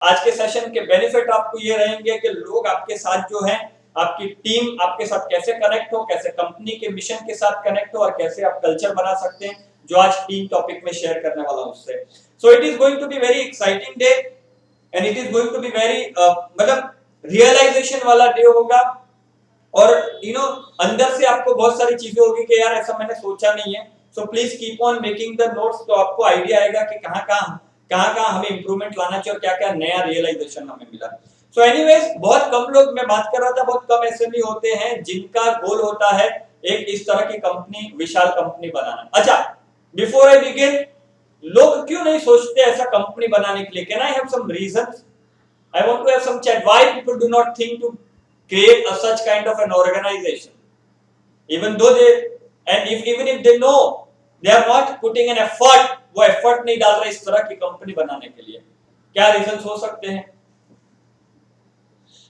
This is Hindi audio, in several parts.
आज के सेशन के बेनिफिट आपको ये रहेंगे कि लोग आपके साथ जो हैं, आपकी टीम आपके साथ कैसे कनेक्ट हो, कैसे कंपनी के मिशन के साथ कनेक्ट हो और कैसे आप कल्चर बना सकते हैं, जो आज 3 टॉपिक में शेयर करने वाला हूं उससे। So it is going to be very exciting day and it is going to be very मतलब रियलाइजेशन वाला डे होगा। और अंदर से आपको बहुत सारी चीजें होगी कि यार ऐसा मैंने सोचा नहीं है। So please keep on making the notes, तो आपको आइडिया आएगा कि कहां हमें इंप्रूवमेंट लाना चाहिए और क्या क्या नया रियलाइजेशन हमें मिला। सो एनीवेज, बहुत कम लोग, मैं बात कर रहा था, बहुत कम ऐसे भी होते हैं जिनका गोल होता है एक इस तरह की कंपनी, विशाल कंपनी बनाना। अच्छा, बिफोर आई बिगिन, लोग क्यों नहीं सोचते ऐसा कंपनी बनाने के लिए? Can I have some reasons? I want to have some chat. Why people do not think to create a such kind of an organization, even though they, and even if they know, they are not putting an effort. वो effort नहीं डाल रहे इस तरह की कंपनी बनाने के लिए। क्या रीजंस हो सकते हैं?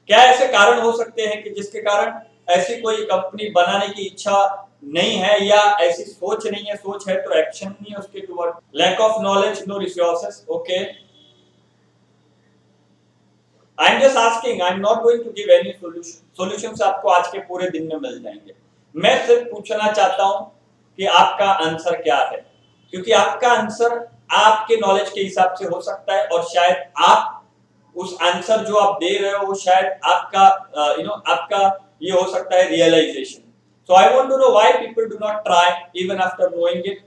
क्या ऐसे कारण हो सकते हैं कि जिसके कारण ऐसी कोई कंपनी बनाने की इच्छा नहीं है, या ऐसी सोच नहीं है? सोच है तो एक्शन नहीं है उसके toward. Lack of knowledge, no resources. Okay, I am just asking, I am not going to give any solution. Solutions आपको आज के पूरे दिन में मिल जाएंगे। मैं सिर्फ पूछना चाहता हूं कि आपका आंसर क्या है, क्योंकि आपका आंसर आपके नॉलेज के हिसाब से हो सकता है और शायद आप उस आंसर जो आप दे रहे हो वो शायद आपका आपका ये हो सकता है realization. So I want to know why people do not try even after knowing it.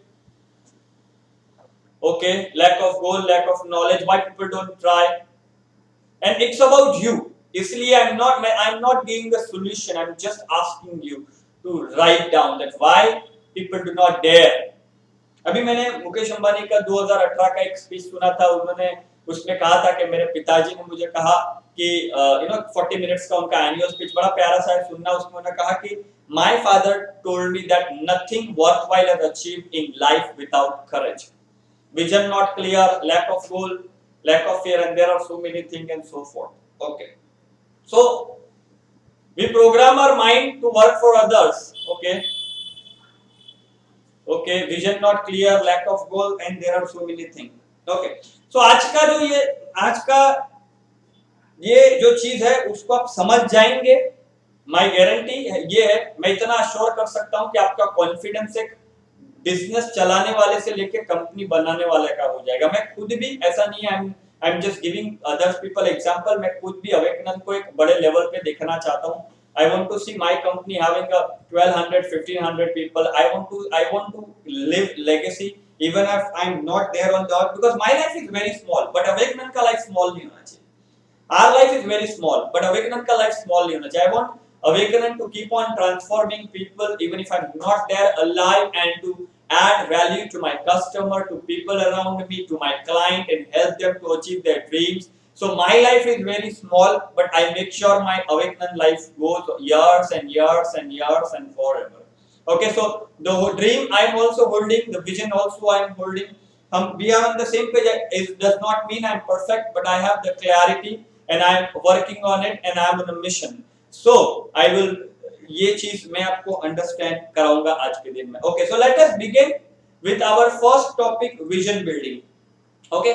Okay, lack of goal, lack of knowledge, why people don't try, and it's about you. इसलिए I'm not giving the solution, I'm just asking you to write down that why people do not dare. अभी मैंने मुकेश अंबानी का 2018 का एक स्पीच सुना था। उन्होंने उसमें कहा था कि मेरे पिताजी ने मुझे कहा कि 40 मिनट्स का उनका एनुअल स्पीच, बड़ा प्यारा सा है सुनना। उसमें उन्होंने कहा कि my father told me that nothing worthwhile is achieved in life without courage. Vision not clear, lack of goal, lack of fear, and there are so many things and so forth. Okay, so we program our mind to work for others. Okay, vision not clear, lack of goal, and there are so many things. Okay, so आज का ये जो चीज है उसको आप समझ जाएंगे, माय गारंटी ये है, मैं इतना अश्योर कर सकता हूं कि आपका कॉन्फिडेंस एक बिजनेस चलाने वाले से लेके कंपनी बनाने वाले का हो जाएगा। मैं खुद भी, ऐसा नहीं है, आई am just giving others people example, मैं खुद भी अवेकनन को एक बड़े लेवल पे देखना चाहता हूं। I want to see my company having a 1200 1500 people. I want to live legacy even if I am not there on the, because my life is very small, but अवेकनन का लाइफ स्मॉल नहीं होना चाहिए। Our life is very small, but Awakenan का life small नहीं होना चाहिए। I want Awakenan to keep on transforming people, even if I'm not there alive, and to add value to my customer, to people around me, to my client, and help them to achieve their dreams. So my life is very small, but I make sure my Awakenan life goes years and years and years and forever. Okay, so the dream I'm also holding, the vision also I'm holding. We are on the same page. It does not mean I'm perfect, but I have the clarity and I am working on it and I am on a mission. So I will, ये चीज मैं आपको अंडरस्टैंड कराऊंगा आज के दिन में। Okay, so let us begin with our first topic, vision building. Okay,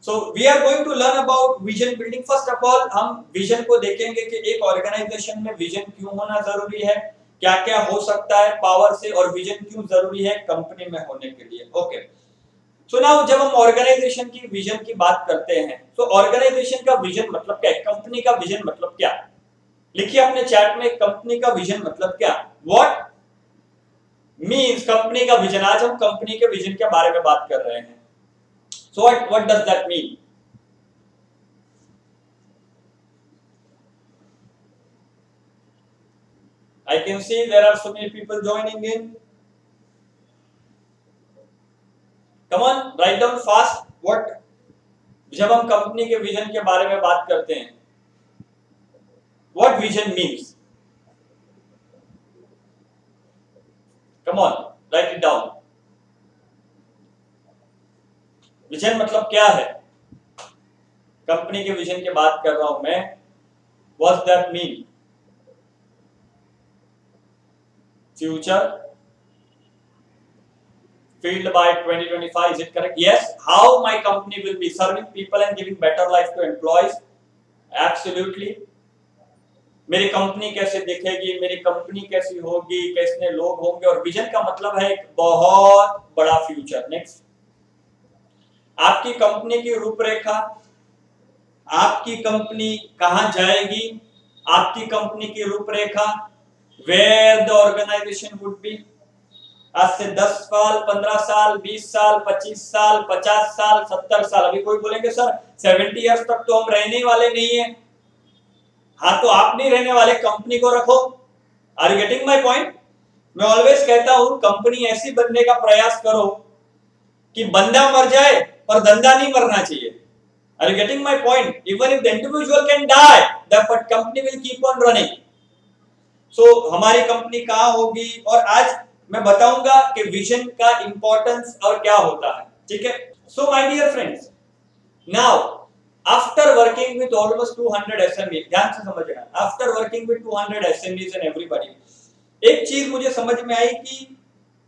so we are going to learn about vision building. First of all, हम विजन को देखेंगे कि एक ऑर्गेनाइजेशन में विजन क्यों होना जरूरी है, क्या क्या हो सकता है पावर से, और विजन क्यों जरूरी है कंपनी में होने के लिए। ओके, सो नाउ जब हम ऑर्गेनाइजेशन की विजन की बात करते हैं, तो ऑर्गेनाइजेशन का विजन मतलब क्या है, कंपनी का विजन मतलब क्या? लिखिए अपने चैट में, कंपनी का विजन मतलब क्या? व्हाट मींस कंपनी का विजन। आज हम कंपनी के विजन के बारे में बात कर रहे हैं। So what does that mean? I can see there are so many people joining in. Come on, write down fast. What? जब हम कंपनी के विजन के बारे में बात करते हैं, what vision means? Come on, write it down. Vision मतलब क्या है? कंपनी के विजन की बात कर रहा हूं मैं। What's that mean? Future filled by 2025. Is it correct? Yes. How my company will be serving people and giving better life to employees? Absolutely. मेरी कंपनी कैसे दिखेगी, मेरी कंपनी कैसी होगी, कैसे लोग होंगे, और विजन का मतलब है एक बहुत बड़ा फ्यूचर। नेक्स्ट, आपकी कंपनी की रूपरेखा, आपकी कंपनी कहां जाएगी, आपकी कंपनी की रूपरेखा, where the organization would be आज से 10 साल, 15 साल, 20 साल, 25 साल, 50 साल, 70 साल। अभी कोई बोलेंगे सर 70 इयर्स तक तो हम रहने वाले नहीं है। हाँ, तो आप नहीं रहने वाले, कंपनी को रखो। Are you getting my point? मैं ऑलवेज कहता हूं कंपनी ऐसी बनने का प्रयास करो कि बंदा मर जाए पर धंधा नहीं मरना चाहिए। Are you getting my point? Even if the individual can die, the company will keep on running. So हमारी कंपनी कहां होगी, और आज मैं बताऊंगा कि विजन का इंपॉर्टेंस और क्या होता है। ठीक है? So my dear friends, now after working with almost 200 SMEs, ध्यान से समझना, after working with 200 SMEs and everybody, एक चीज मुझे समझ में आई कि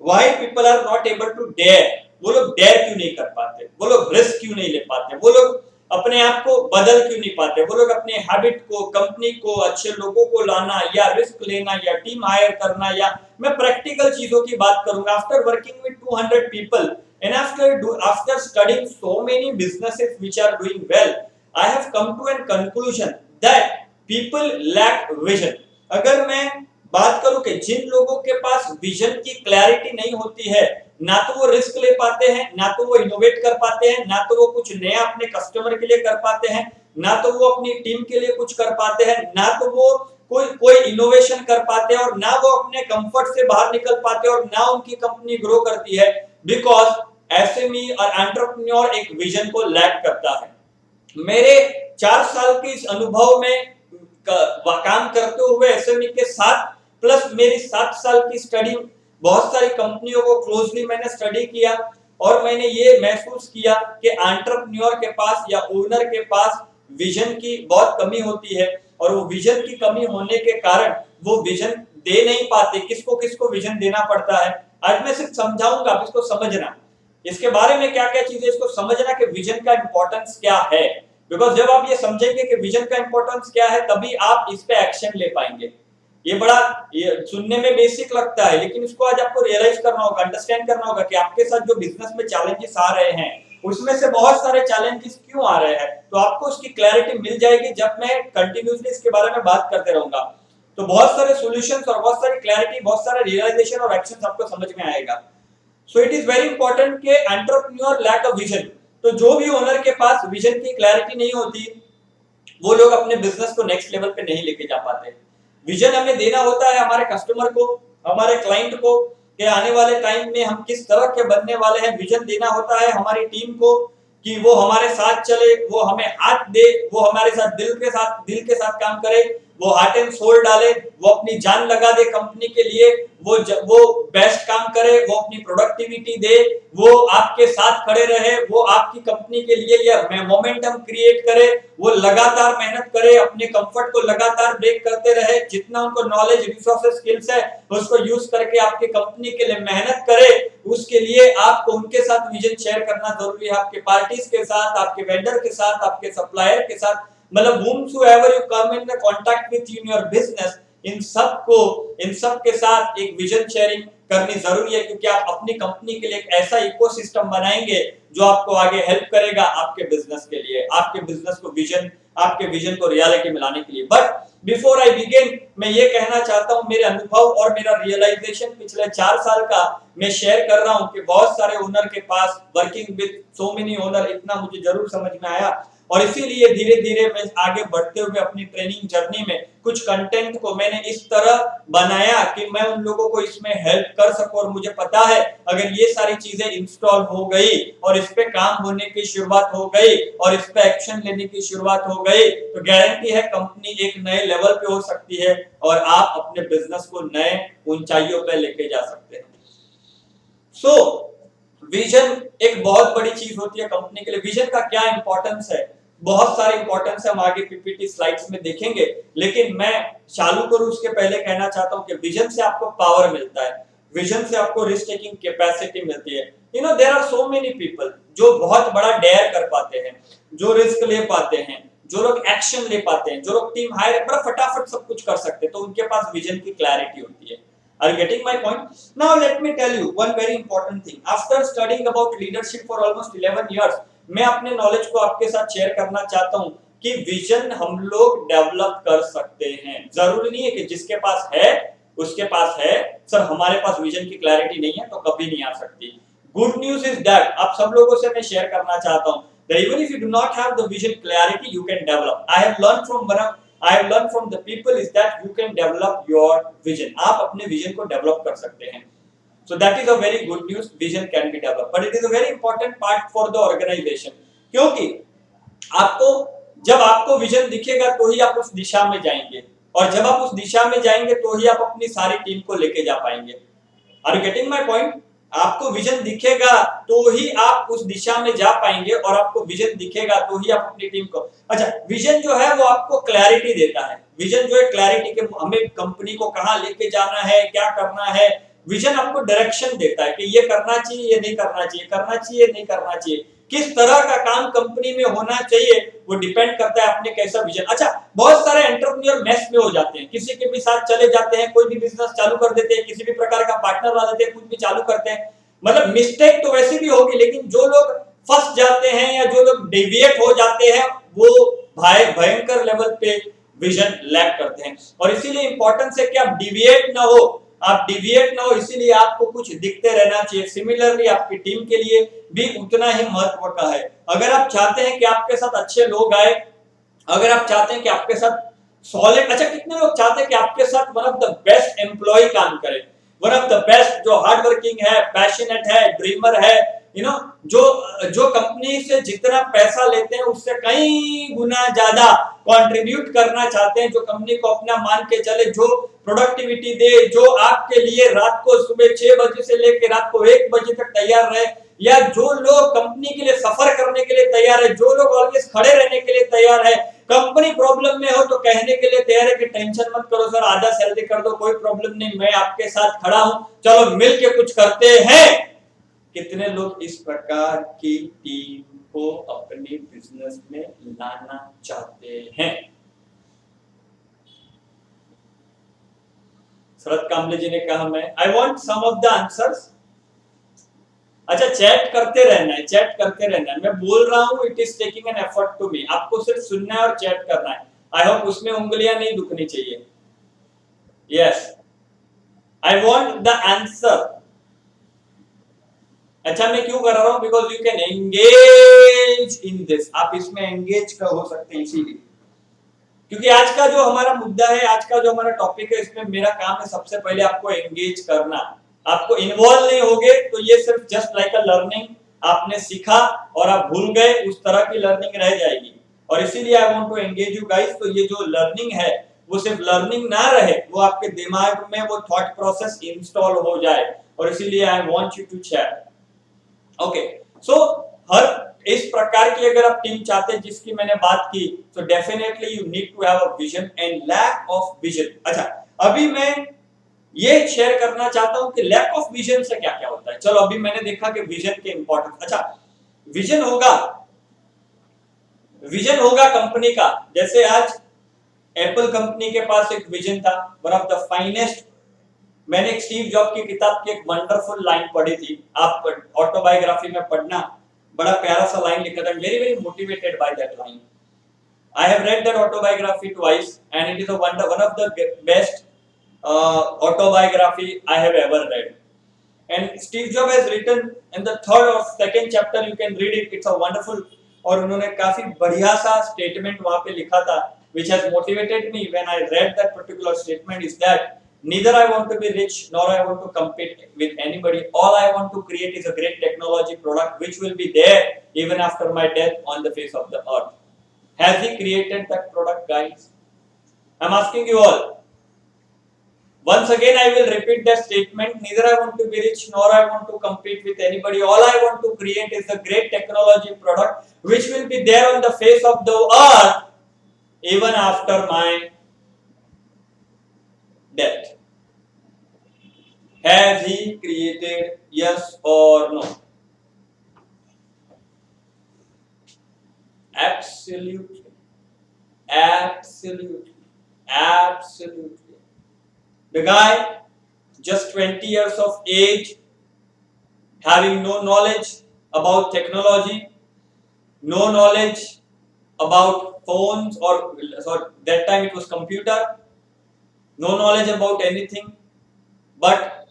why people are not able to dare. वो लोग डेयर क्यों नहीं कर पाते, वो लोग रिस्क क्यों नहीं ले पाते, वो लोग अपने आप को बदल क्यों नहीं पाते, वो लोग अपने हैबिट को, कंपनी को, अच्छे लोगों को लाना, या रिस्क लेना, या टीम हायर करना, या मैं प्रैक्टिकल चीजों की बात करूंगा। After working with 200 people and after studying so many businesses which are doing well, I have come to a conclusion that people lack vision. अगर मैं बात करूं कि जिन लोगों के पास विजन की क्लैरिटी नहीं होती है, ना तो वो रिस्क ले पाते हैं, ना तो वो इनोवेट कर पाते हैं, ना तो वो कुछ नया अपने कस्टमर के लिए कर पाते हैं, ना तो वो अपनी टीम के लिए कुछ कर पाते हैं, ना तो वो कोई इनोवेशन कर पाते हैं, और ना वो अपने कंफर्ट से बाहर निकल पाते हैं, और ना उनकी कंपनी ग्रो करती है, बिकॉज एसएमई और एंटरप्रेन्योर एक विजन को लैक करता है। मेरे 4 साल के इस अनुभव में काम करते हुए एसएमई के साथ, प्लस मेरी 7 साल की स्टडी, बहुत सारी कंपनियों को क्लोजली मैंने स्टडी किया, और मैंने ये महसूस किया कि एंटरप्रेन्योर के पास या ओनर के पास विजन की बहुत कमी होती है, और वो विजन की कमी होने के कारण वो विजन दे नहीं पाते। किसको किसको विजन देना पड़ता है, आज मैं सिर्फ समझाऊंगा, आप इसको समझना, इसके बारे में क्या क्या चीजें, इसको समझना कि विजन का इंपॉर्टेंस क्या है। बिकॉज जब आप ये समझेंगे कि विजन का इंपॉर्टेंस क्या है, तभी आप इस पे एक्शन ले पाएंगे। ये सुनने में बेसिक लगता है, लेकिन इसको आज आपको रियलाइज करना होगा, अंडरस्टैंड करना होगा कि आपके साथ जो बिजनेस में चैलेंजेस आ रहे हैं, उसमें से बहुत सारे चैलेंजेस क्यों आ रहे हैं, तो आपको उसकी क्लैरिटी मिल जाएगी जब मैं कंटिन्यूसली इसके बारे में बात करते रहूंगा। तो बहुत सारे सॉल्यूशंस और बहुत सारी क्लैरिटी, बहुत सारे रियलाइजेशन और एक्शंस आपको समझ में आएगा। सो इट इज वेरी इंपॉर्टेंट कि एंटरप्रेन्योर लैक अ विजन। तो जो भी ओनर के पास विजन की क्लैरिटी नहीं होती, वो लोग अपने बिजनेस को नेक्स्ट लेवल पे नहीं लेके जा पाते। विजन हमें देना होता है हमारे कस्टमर को, हमारे क्लाइंट को, कि आने वाले टाइम में हम किस तरह के बनने वाले हैं। विजन देना होता है हमारी टीम को कि वो हमारे साथ चले, वो हमें हाथ दे, वो हमारे साथ दिल के साथ काम करे, वो हार्ट एंड सोल डाले, वो अपनी जान लगा दे कंपनी के लिए, वो बेस्ट काम करे, वो अपनी प्रोडक्टिविटी दे, वो आपके साथ खड़े रहे, वो आपकी कंपनी के लिए ये मोमेंटम क्रिएट करे, वो लगातार मेहनत करे, अपने कंफर्ट को लगातार ब्रेक करते रहे, जितना उनको नॉलेज, रिसोर्सेज, स्किल्स है उसको यूज करके आपकी कंपनी के लिए मेहनत करे। उसके लिए आपको उनके साथ विजन शेयर करना जरूरी है, आपके पार्टीज के साथ, आपके वेंडर के साथ, आपके सप्लायर के साथ, मतलब whomsoever you come in the contact with in your business, इन सब के साथ एक विजन शेयरिंग करनी जरूरी है, क्योंकि आप अपनी कंपनी के लिए एक ऐसा इकोसिस्टम बनाएंगे जो आपको आगे हेल्प करेगा आपके बिजनेस के लिए, आपके बिजनेस को विजन, आपके विजन को रियलिटी में लाने के लिए। बट बिफोर आई बिगिन, मैं ये कहना चाहता हूं, मेरे अनुभव और मेरा रियलाइजेशन पिछले 4 साल का मैं शेयर कर रहा हूं कि बहुत सारे ओनर के पास, working with so many owner, इतना मुझे जरूर समझ में आया, और इसीलिए धीरे धीरे मैं आगे बढ़ते हुए अपनी ट्रेनिंग जर्नी में कुछ कंटेंट को मैंने इस तरह बनाया कि मैं उन लोगों को इसमें हेल्प कर सकूं। और मुझे पता है अगर ये सारी चीजें इंस्टॉल हो गई और इस पे काम होने की शुरुआत हो गई और इस पे एक्शन लेने की शुरुआत हो गई, तो गारंटी है कंपनी एक नए लेवल पे हो सकती है और आप अपने बिजनेस को नए ऊंचाइयों पे लेके जा सकते हैं। सो विजन एक बहुत बड़ी चीज होती है कंपनी के लिए। विजन का क्या इंपॉर्टेंस है, बहुत सारे इंपॉर्टेंस हम आगे पीपीटी स्लाइड्स में देखेंगे, लेकिन मैं चालू करूं उसके पहले कहना चाहता हूं कि विजन से आपको पावर मिलता है, विजन से आपको रिस्क टेकिंग कैपेसिटी मिलती है, there are so many people जो बहुत बड़ा डेयर कर पाते हैं, जो रिस्क ले पाते हैं, जो लोग एक्शन ले पाते हैं, जो लोग टीम हायर बड़ा फटाफट सब कुछ कर सकते हैं, तो उनके पास विजन की क्लैरिटी होती है। Are you getting my point? Now let me tell you one very important thing. After studying about leadership for almost 11 years, मैं अपने नॉलेज को आपके साथ शेयर करना चाहता हूं कि विजन हम लोग डेवलप कर सकते हैं। जरूरी नहीं है कि जिसके पास है उसके पास है, सर हमारे पास विजन की क्लैरिटी नहीं है तो कभी नहीं आ सकती। गुड न्यूज इज दैट आप सब लोगों से मैं शेयर करना चाहता हूं that even if you do not have the vision clarity, you can develop. I have learned from the people is that you can develop your vision. आप अपने विजन को डेवलप कर सकते हैं। So that is a very good news. Vision can be developed, but it is a very important part for the organization. क्योंकि जब आपको विजन दिखेगा तो ही आप उस दिशा में जाएंगे, और जब आप उस दिशा में जाएंगे तो ही आप अपनी सारी टीम को लेके जा पाएंगे। Are you getting my point? आपको विजन दिखेगा तो ही आप उस दिशा में जा पाएंगे, और आपको विजन दिखेगा तो ही आप अपनी टीम को, अच्छा विजन जो है वो आपको क्लैरिटी देता है। विजन जो है क्लैरिटी के हमें कंपनी को कहां लेके जाना है, क्या करना है। विजन आपको डायरेक्शन देता है कि ये करना चाहिए, ये नहीं करना चाहिए, करना चाहिए, नहीं करना चाहिए, किस तरह का काम कंपनी में होना चाहिए, वो डिपेंड करता है आपने कैसा विजन। अच्छा बहुत सारे एंटरप्रेन्योर मेस में हो जाते हैं, किसी के भी साथ चले जाते हैं, कोई भी बिजनेस चालू कर देते हैं, किसी भी प्रकार का पार्टनर ला देते हैं, कुछ भी चालू करते हैं, मतलब मिस्टेक तो वैसे भी होगी, लेकिन जो लोग फंस जाते हैं या जो लोग डेविएट हो जाते हैं वो भयंकर लेवल पे विजन लैक करते हैं। और इसीलिए इंपॉर्टेंस है कि आप डिविएट ना हो, इसीलिए आपको कुछ दिखते रहना चाहिए। सिमिलरली आपकी टीम के लिए भी उतना ही महत्व का है। अगर आप चाहते हैं कि आपके साथ अच्छे लोग आए, अगर आप चाहते हैं कि आपके साथ सॉलिड, अच्छा कितने लोग चाहते हैं कि आपके साथ one of the best employee काम करे, वन ऑफ द बेस्ट जो हार्ड वर्किंग है, पैशनेट है, ड्रीमर है, जो कंपनी से जितना पैसा लेते हैं उससे कई गुना ज्यादा कंट्रीब्यूट करना चाहते हैं, जो कंपनी को अपना मान के चले, जो प्रोडक्टिविटी दे, जो आपके लिए रात को सुबह 6 बजे से लेकर रात को 1 बजे तक तैयार रहे, या जो लोग कंपनी के लिए सफर करने के लिए तैयार है, जो लोग ऑलवेज खड़े रहने के लिए तैयार है, कंपनी प्रॉब्लम में हो तो कहने के लिए तैयार है कि टेंशन मत करो सर, आधा सैलरी कर दो, कोई प्रॉब्लम नहीं, मैं आपके साथ खड़ा हूं, चलो मिल के कुछ करते हैं। कितने लोग इस प्रकार की टीम को अपने बिजनेस में लाना चाहते हैं? शरद कामले जी ने कहा मैं I want some of the answers. अच्छा चैट करते रहना है, मैं बोल रहा हूं, it is taking an effort to me, आपको सिर्फ सुनना है और चैट करना है। आई होप उसमें उंगलियां नहीं दुखनी चाहिए। Yes I want the answer. अच्छा मैं क्यों कर रहा हूं? Because you can engage in this, आप इसमें एंगेज हो सकते हैं इसीलिए, क्योंकि आज का जो हमारा मुद्दा है, आज का जो हमारा टॉपिक है, इसमें मेरा काम है सबसे पहले आपको एंगेज करना। आपको इन्वॉल्व नहीं होगे तो ये सिर्फ जस्ट लाइक अ लर्निंग, आपने सीखा और आप भूल गए, उस तरह की लर्निंग रह जाएगी। और इसीलिए I want to engage you guys. तो ये जो लर्निंग है वो सिर्फ लर्निंग ना रहे, वो आपके दिमाग में वो थॉट प्रोसेस इंस्टॉल हो जाए, और इसीलिए I want you to chat. Okay so हर इस प्रकार की अगर आप टीम चाहते हैं जिसकी मैंने बात की, तो definitely you need to have a vision and lack of vision. अच्छा अभी मैं ये शेयर करना चाहता हूं कि लैक ऑफ विजन से क्या क्या होता है। चलो अभी मैंने देखा कि विजन के इंपॉर्टेंस, अच्छा विजन होगा कंपनी का। जैसे आज एप्पल कंपनी के पास एक विजन था, वन ऑफ द फाइनेस्ट। मैंने एक स्टीव जॉब की किताब की एक वंडरफुल लाइन पढ़ी थी, आप ऑटोबायोग्राफी में पढ़ना, बड़ा प्यारा सा लाइन लिखा था, very very motivated by that line. I have read that autobiography twice and it is one of the best autobiography I have ever read. And Steve Jobs has written in the third or second chapter, you can read it, it's a wonderful, और उन्होंने काफी बढ़िया सा स्टेटमेंट वहां पे लिखा था, which has motivated me when I read that particular statement is that neither I want to be rich nor I want to compete with anybody. All I want to create is a great technology product which will be there even after my death on the face of the earth. Has he created that product, guys? I'm asking you all. Once again, I will repeat that statement. Neither I want to be rich nor I want to compete with anybody. All I want to create is a great technology product which will be there on the face of the earth even after my death. Has he created? Yes or no? Absolutely. Absolutely. Absolutely. The guy, just 20 years of age, having no knowledge about technology, no knowledge about phones, or sorry, that time it was computer, no knowledge about anything, but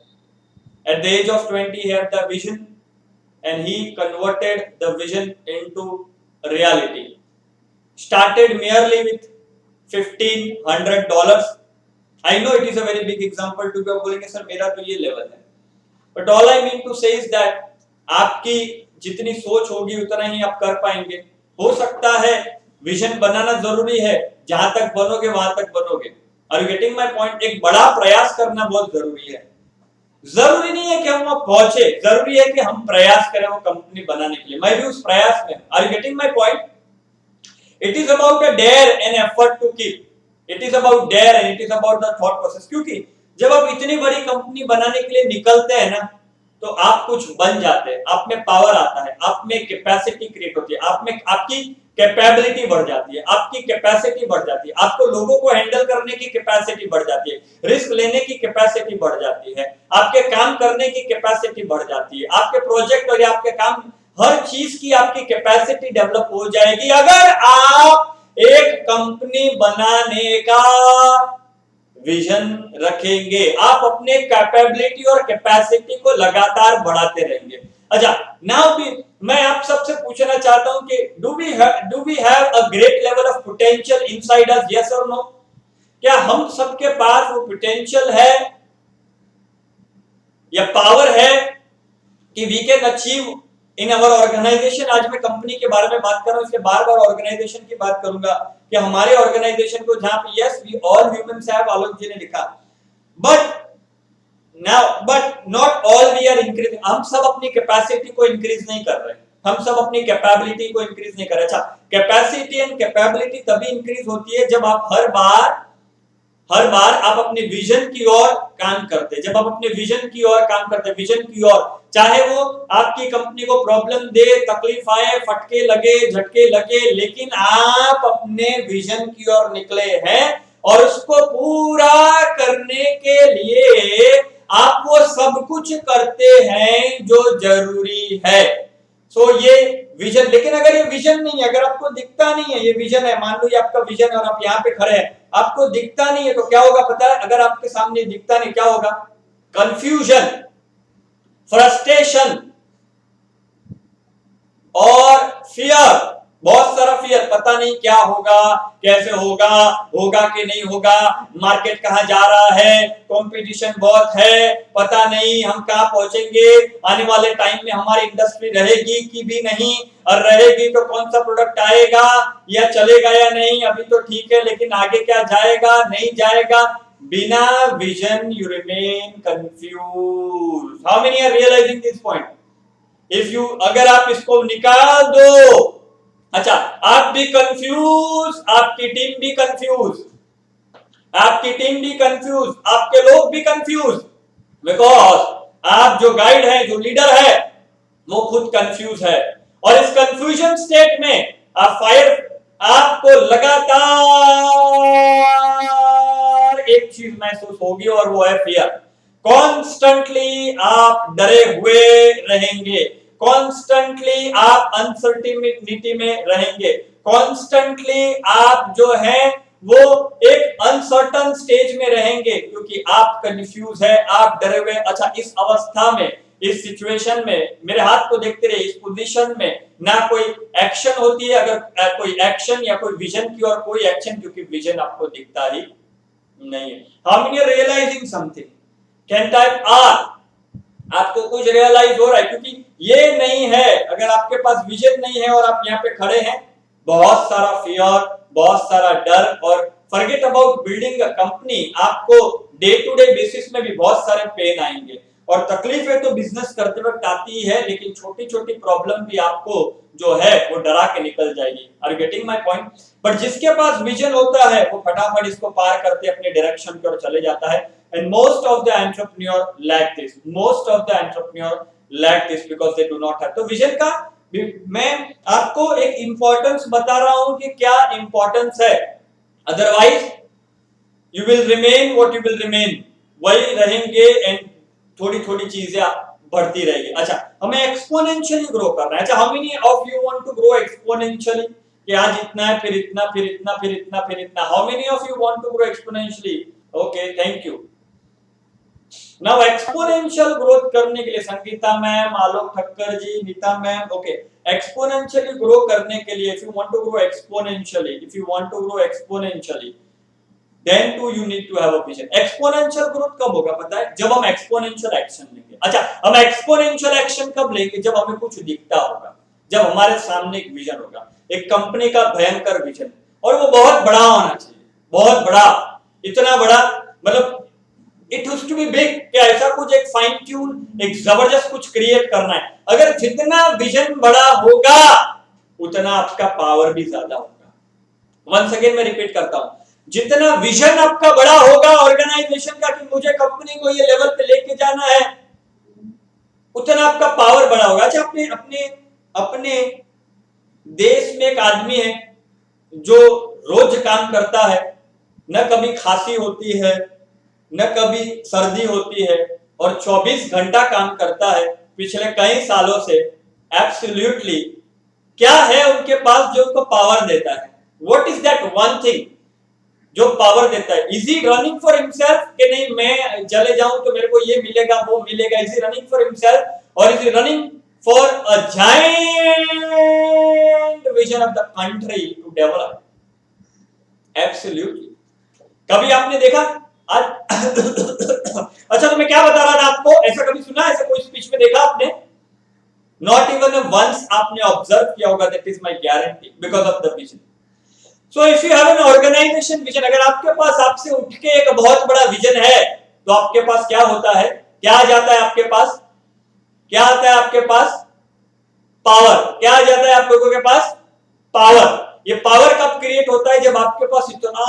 at the age of 20 he had the vision and he converted the vision into reality. Started merely with $1,500. I know it is a very big example to be बोलेंगे सर मेरा तो ये लेवल है, but all I mean to say is that आपकी जितनी सोच होगी उतना ही आप कर पाएंगे. हो सकता है विजन बनाना जरूरी है, जहां तक बनोगे वहां तक बनोगे. Are you getting my point? एक बड़ा प्रयास करना बहुत जरूरी है. जरूरी नहीं है कि हम वहां पहुंचे, जरूरी है कि हम प्रयास करें वो कंपनी बनाने के लिए. मैं भी उस प्रयास में. Are you getting my point? It is about a dare and effort to keep. It is about dare and it is about the thought process. क्योंकि जब आप इतनी बड़ी कंपनी बनाने के लिए निकलते हैं ना, तो आप कुछ बन जाते हैं, आप में पावर आता है, आप में कैपेसिटी क्रिएट होती है, आप में आपकी कैपेबिलिटी बढ़ जाती है, आपकी कैपेसिटी बढ़ जाती है, आपको लोगों को हैंडल करने की कैपेसिटी बढ़ जाती है, रिस्क लेने की कैपेसिटी बढ़ जाती है, आपके काम करने की कैपेसिटी बढ़ जाती है, आपके प्रोजेक्ट और आपके काम हर चीज की आपकी कैपेसिटी डेवलप हो जाएगी अगर आप एक कंपनी बनाने का विजन रखेंगे. आप अपने कैपेबिलिटी और कैपेसिटी को लगातार बढ़ाते रहेंगे. अच्छा, नाउ भी मैं आप सबसे पूछना चाहता हूं कि do we have a great level of potential inside us, yes और नो? क्या हम सबके पास वो पोटेंशियल है या पावर है कि we can achieve in our organization? आज मैं कंपनी के बारे में बात कर रहा हूं, इसलिए बार-बार ऑर्गेनाइजेशन की बात करूंगा कि हमारे ऑर्गेनाइजेशन को जहां पे yes we all humans have, Alok ji ने लिखा, but not all we are increasing. हम सब अपनी कैपेसिटी को इंक्रीज नहीं कर रहे, हम सब अपनी कैपेबिलिटी को इंक्रीज नहीं कर रहे. अच्छा, कैपेसिटी एंड कैपेबिलिटी तभी इंक्रीज होती है जब आप हर बार आप अपने विजन की ओर काम करते हैं. जब आप अपने विजन की ओर काम करते हैं, विजन की ओर, चाहे वो आपकी कंपनी को प्रॉब्लम दे, तकलीफ आए, फटके लगे, झटके लगे, लेकिन आप अपने विजन की ओर निकले हैं और उसको पूरा करने के लिए आप वो सब कुछ करते हैं जो जरूरी है. सो ये विजन. लेकिन अगर ये विजन नहीं है, अगर आपको दिखता नहीं है ये विजन है, मान लो ये आपका विजन और आप यहाँ पे खड़े हैं, आपको दिखता नहीं है, तो क्या होगा पता है? अगर आपके सामने दिखता नहीं, क्या होगा? कंफ्यूजन, फ्रस्ट्रेशन और फियर. बहुत सारा फियर, पता नहीं क्या होगा, कैसे होगा, होगा कि नहीं होगा, मार्केट कहां जा रहा है, कंपटीशन बहुत है, पता नहीं हम कहां पहुंचेंगे, आने वाले टाइम में हमारी इंडस्ट्री रहेगी कि भी नहीं, और रहेगी तो कौन सा प्रोडक्ट आएगा या चलेगा या नहीं, अभी तो ठीक है लेकिन आगे क्या जाएगा, नहीं जाएगा. बिना vision you remain confuse. How many are realizing this point? If you, अगर आप इसको निकाल दो, अच्छा, आप भी कंफ्यूज, आपकी टीम भी कंफ्यूज, आपकी टीम भी कंफ्यूज, आपके लोग भी कंफ्यूज, बिकॉज आप जो गाइड है, जो लीडर है, वो खुद कंफ्यूज है. और इस कंफ्यूजन स्टेट में आपको लगातार एक चीज महसूस होगी और वो है फियर. कॉन्स्टेंटली आप डरे हुए रहेंगे, कॉन्स्टेंटली आप अनसर्टिनिटी में रहेंगे, कॉन्स्टेंटली आप जो है वो एक अनसर्टन स्टेज में रहेंगे क्योंकि आप कंफ्यूज है, आप डरे हुए. अच्छा, इस अवस्था में, इस सिचुएशन में, मेरे हाथ को देखते रहिए, इस पोजीशन में ना कोई एक्शन होती है, अगर कोई एक्शन या कोई विजन की और कोई एक्शन, क्योंकि विजन आपको दिखता ही नहीं है. How many are realizing something? Can type are. आपको कुछ रियलाइज हो रहा है? क्योंकि ये नहीं है, अगर आपके पास विजन नहीं है और आप यहाँ पे खड़े हैं, बहुत सारा फियर, बहुत सारा डर, और forget about building a company, आपको डे टू डे बेसिस में भी बहुत सारे पेन आएंगे और तकलीफें तो बिजनेस करते वक्त आती ही है, लेकिन छोटी छोटी प्रॉब्लम भी आपको जो है वो डरा के निकल जाएगी. Are you getting my point? But जिसके पास विजन होता है वो फटाफट इसको पार करते अपने डायरेक्शन की ओर चले जाता है. And most of the entrepreneur lack this. Most of the entrepreneur lack this because they do not have. तो विजन का मैं आपको एक इंपॉर्टेंस बता रहा हूं कि क्या इंपॉर्टेंस है, otherwise you will remain what you will remain, वही रहेंगे एंड थोड़ी थोड़ी चीजें बढ़ती रहेगी। अच्छा, हमें एक्सपोनेंशियली ग्रो करना है। अच्छा, how many of you want to grow exponentially, कि आज इतना है, फिर इतना, फिर इतना, फिर इतना, फिर इतना। How many of you want to grow exponentially? Okay, thank you. Now exponential growth करने के लिए Sangeeta ma'am, Alok Thakkar ji, Neeta ma'am, okay, exponentially grow करने के लिए if you want to grow exponentially, if you want to grow exponentially, then too you need to have a vision. Exponential growth कब होगा पता है? जब हम एक्सपोनेंशियल एक्शन लेंगे। अच्छा, हम एक्सपोनेंशियल एक्शन कब लेंगे? जब हमें कुछ दिखता होगा, जब हमारे सामने एक विजन होगा, एक कंपनी का भयंकर विजन, और वो बहुत बड़ा होना चाहिए, बहुत बड़ा, इतना बड़ा, मतलब it has to be big, कि ऐसा कुछ एक फाइन ट्यून, एक जबरदस्त कुछ क्रिएट करना है। अगर जितना विजन बड़ा होगा उतना आपका पावर भी ज्यादा होगा। वंस अगेन मैं रिपीट करता हूं, जितना विजन आपका बड़ा होगा ऑर्गेनाइजेशन का कि मुझे कंपनी को ये लेवल पे लेके जाना है, उतना आपका पावर बड़ा होगा। अच्छा, अपने अपने अपने देश में एक आदमी है जो रोज काम करता है, न कभी खांसी होती है, न कभी सर्दी होती है, और 24 घंटा काम करता है पिछले कई सालों से। एब्सोल्युटली क्या है उनके पास जो उनको पावर देता है? What is that one thing जो पावर देता है? Is he running for himself कि नहीं मैं चले जाऊं तो मेरे को ये मिलेगा वो मिलेगा? Is he running for himself और is he running for a giant vision of the country to develop? Absolutely. कभी आपने देखा आज अच्छा, तो मैं क्या बता रहा था आपको, ऐसा कभी सुना, ऐसा कोई स्पीच में देखा आपने? नॉट इवन वंस आपने ऑब्जर्व किया होगा। That is my guarantee, because of the vision. So if you have an organization vision, अगर आपके पास आपसे उठ के एक बहुत बड़ा विजन है, तो आपके पास क्या होता है? क्या आ जाता है आपके पास? क्या आता है आपके पास? पावर। क्या आ जाता है आप लोगों के पास? पावर। ये पावर कब क्रिएट होता है? जब आपके पास इतना,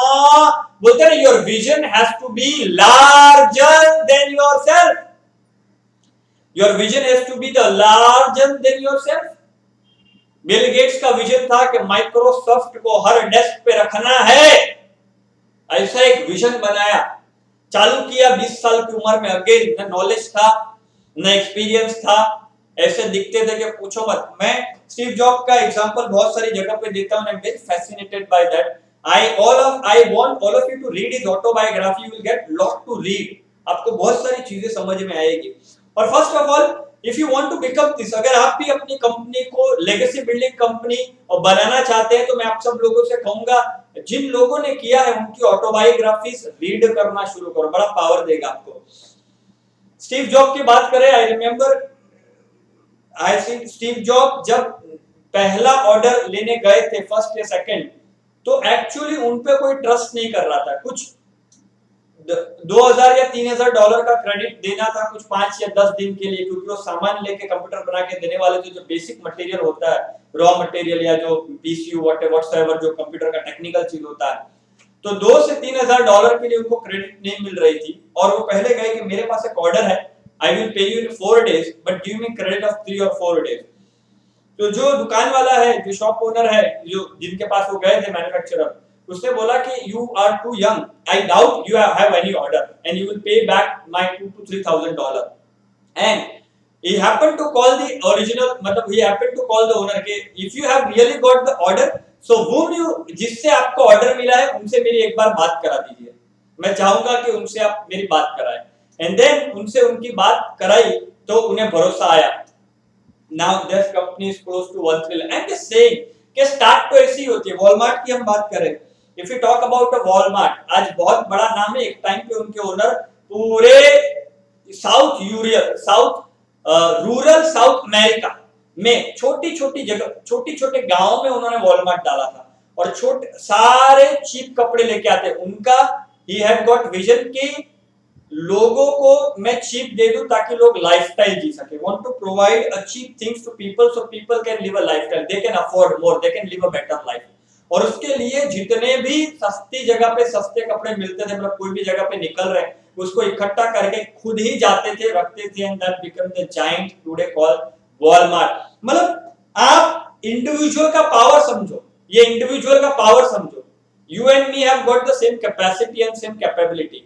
बोलते हैं your vision has to be larger than yourself. Your vision has to be the larger than yourself. Bill Gates का विजन था कि माइक्रोसॉफ्ट को हर डेस्क पे रखना है, ऐसा एक विजन बनाया, चालू किया 20 साल की उम्र में। अगेन न नॉलेज था न एक्सपीरियंस था, ऐसे दिखते थे कि पूछो मत। मैं स्टीव जॉब का एग्जांपल बहुत सारी जगह पे देता हूं, I am very fascinated by that. I want all of you to read his autobiography, you will get lot to read, आपको बहुत सारी चीजें समझ में आएगी। और first of all, if you want to become this, अगर आप भी अपनी कंपनी को लेगेसी बिल्डिंग कंपनी और बनाना चाहते हैं, तो मैं आप सब लोगों से कहूंगा जिन लोगों ने किया है उनकी ऑटोबायोग्राफीज रीड करना शुरू करो, बड़ा पावर देगा आपको। स्टीव जॉब की बात करें, आई रिमेंबर स्टीव जॉब जब पहला ऑर्डर लेने गए थे, फर्स्ट या सेकंड, तो एक्चुअली उन पे कोई ट्रस्ट नहीं कर रहा था। कुछ 2000 या 3000 डॉलर का क्रेडिट देना था कुछ 5 या 10 दिन के लिए, क्योंकि वो सामान लेके कंप्यूटर बना के देने वाले थे। जो बेसिक मटेरियल होता है, रॉ मटेरियल या जो पीसीयू व्हाटएवर जो कंप्यूटर का टेक्निकल चीज होता है, तो 2 से 3000 डॉलर के लिए उनको क्रेडिट नहीं मिल रही थी। और वो पहले गए कि मेरे पास एक ऑर्डर है, I will pay you in 4 days but give me credit of 3 और 4 डेज। तो जो दुकान वाला है, जो शॉप ओनर है, जो जिनके पास वो गए थे मैन्युफैक्चरर, उसने बोला कि you are too young, I doubt you have any order and you will pay back my 2 to 3000 dollar. And he happened to call the original, मतलब he happened to call the owner के if you have really got the order, so whom you, जिससे आपको ऑर्डर मिला है उनसे मेरी एक बार बात करा दीजिए, मैं चाहूंगा कि उनसे आप मेरी बात कराएं। एंड देन उनसे उनकी बात कराई तो उन्हें भरोसा आया। Now this company is close to 1 trillion and the same कि स्टार्ट तो ऐसी होती है। वॉलमार्ट की हम बात करें, if you talk about a Walmart, आज बहुत बड़ा नाम है। एक टाइम पे उनके ओनर पूरे रूरल साउथ अमेरिका में छोटी छोटी जगह, छोटी छोटे गांव में उन्होंने वॉलमार्ट डाला था, और छोटे सारे चीप कपड़े लेके आते। उनका ही हैड गॉट विजन कि लोगों को मैं चीप दे दूं ताकि लोग लाइफस्टाइल जी सके। Want to provide a cheap things to people so people can live a lifestyle, they can afford more, they can live a better life. और उसके लिए जितने भी सस्ती जगह पे सस्ते कपड़े मिलते थे, मतलब कोई भी जगह पे निकल रहे हैं, उसको इकट्ठा करके खुद ही जाते थे, रखते थे, and that become the giant today called Walmart. मतलब आप इंडिविजुअल का पावर समझो, ये इंडिविजुअल का पावर समझो. You and me have got the same capacity and same capability.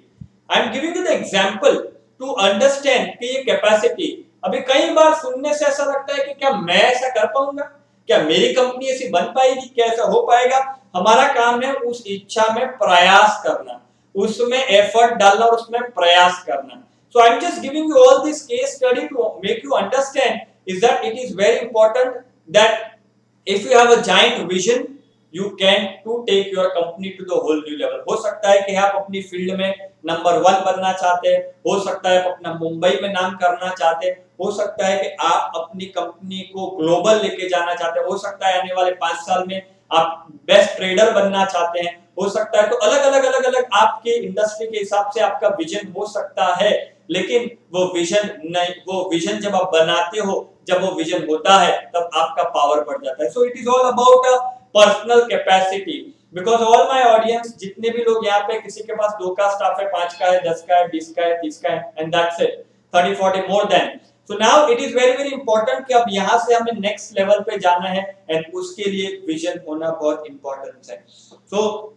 I am giving you the example to understand कि ये capacity. अभी कई बार सुनने से ऐसा लगता है कि क्या मैं ऐसा कर पाऊंगा, क्या मेरी कंपनी ऐसी बन पाएगी, क्या ऐसा हो पाएगा. हमारा काम है उस इच्छा में प्रयास करना, उसमें एफर्ट डालना और उसमें प्रयास करना. So I am just giving you all this case study to make you understand is that it is very important that if you have a giant vision you can to take your company to the whole new level. हो सकता है कि आप अपनी फील्ड में नंबर 1 बनना चाहते हैं, हो सकता है आप अपना मुंबई में नाम करना चाहते हैं, हो सकता है कि आप अपनी कंपनी को ग्लोबल लेके जाना चाहते हैं, हो सकता है आने वाले 5 साल में आप बेस्ट ट्रेडर बनना चाहते हैं, हो सकता है. तो अलग-अलग आपके इंडस्ट्री के हिसाब से आपका विजन हो सकता है, लेकिन वो विजन नहीं, वो विजन जब आप बनाते हो, जब वो विजन होता है तब आपका पावर बढ़ जाता है. सो it is all about a personal capacity. Because all my audience, जितने भी लोग यहाँ पे, किसी के पास 2 का स्टाफ है, 5 का है, 10 का है, 20 का है, 30 का है, and that's it. 30-40 more than. So now it is very important कि अब यहाँ से हमें नेक्स्ट लेवल पे जाना है, एंड उसके लिए विजन होना बहुत इंपॉर्टेंट है. सो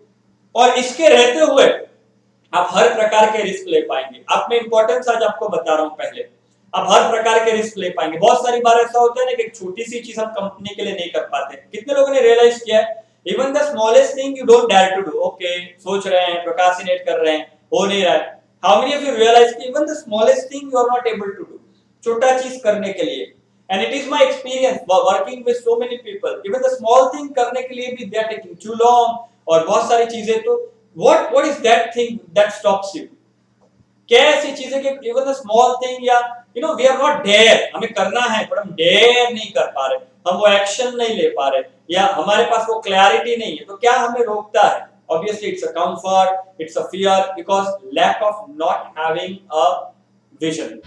और इसके रहते हुए आप हर प्रकार के रिस्क ले पाएंगे. आप में इंपॉर्टेंस आज आपको बता रहा हूं. पहले आप हर प्रकार के रिस्क ले पाएंगे. बहुत सारी बार ऐसा होता है ना कि एक छोटी सी चीज हम कंपनी के लिए नहीं कर पाते. कितने लोगों ने रियलाइज किया है, even the smallest thing you don't dare to do. Okay, सोच रहे हैं, प्रोक्रास्टिनेट कर रहे हैं, हो नहीं रहा है. How many of you realise कि even the smallest thing you are not able to do, छोटा चीज करने के लिए. And it is my experience working with so many people, even the small thing करने के लिए भी they are taking too long, और बहुत सारी चीजें. तो what is that thing that stops you? क्या ऐसी चीजें कि even the small thing, या we are not dare, हमें करना है पर हम dare नहीं कर पा रहे, हम वो एक्शन नहीं ले पा रहे, या हमारे पास वो क्लैरिटी नहीं है. तो क्या हमें रोकता है? Obviously it's a comfort, it's a fear, because lack of not having a vision.